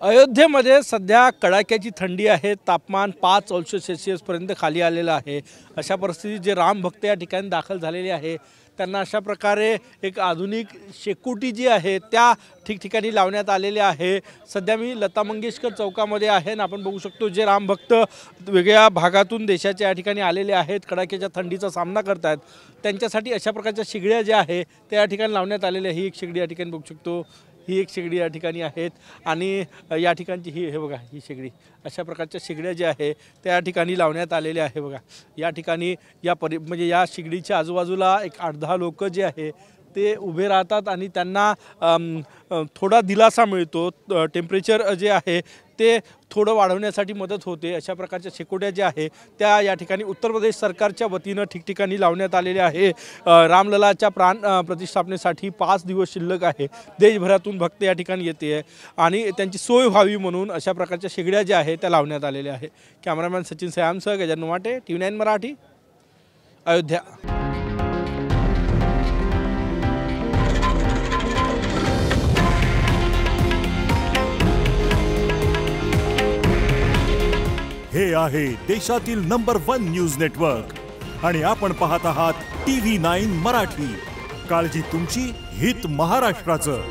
अयोध्येमध्ये सध्या कडाक्याची थंडी आहे। तापमान 5 अंश सेल्सिअसपर्यंत खाली आलेलं आहे। अशा परिस्थितीत जे राम भक्त या ठिकाणी दाखल झालेले आहे त्यांना अशा प्रकारे एक आधुनिक शेकोटी जी आहे त्या ठिकठिकाणी लावण्यात आलेले आहे। सध्या मी लता मंगेशकर चौकामध्ये आहे आणि आपण बघू शकतो जे राम भक्त वेगळ्या भागातून देशाच्या या ठिकाणी आलेले आहेत, कडाक्याच्या थंडीचा सामना करत आहेत, त्यांच्यासाठी अशा प्रकारच्या शिगड्या ज्या आहे त्या या ठिकाणी लावण्यात आलेल्या आहे। ही एक शिगडी या ठिकाणी बघू शकतो, ही एक शेगडी या ठिकाणी आहेत आणि या ठिकाणची ही हे बघा, ही शेगडी अशा प्रकारच्या शेगड्या ज्या आहे त्या ठिकाणी लावण्यात आलेल्या आहे। बघा या ठिकाणी म्हणजे या शेगडीच्या आजूबाजूला एक 8-10 लोक जे आहे ते उभे राहतात आणि त्यांना थोडा दिलासा मिळतो। टेम्परेचर जे आहे ते थोडं वाढवण्यासाठी मदत होते। अशा प्रकारच्या शेकोट्या ज्या आहे त्या या ठिकाणी उत्तर प्रदेश सरकारच्या वतीनं ठिकठिकाणी लावण्यात आलेल्या आहे। रामललाच्या प्राण प्रतिष्ठापनेसाठी 5 दिवस शिल्लक आहे। देशभरातून भक्त या ठिकाणी येते आणि त्यांची सोय व्हावी म्हणून अशा प्रकारच्या शेगड्या ज्या आहेत त्या लावण्यात आलेल्या आहे। कॅमेरामॅन सचिन सयामसह गजानन वाटे, TV9 मराठी, अयोध्या। हे आहे देशातील नंबर 1 न्यूज नेटवर्क आणि आपण पाहत आहात TV9 मराठी। काळजी तुमची, हित महाराष्ट्राचं।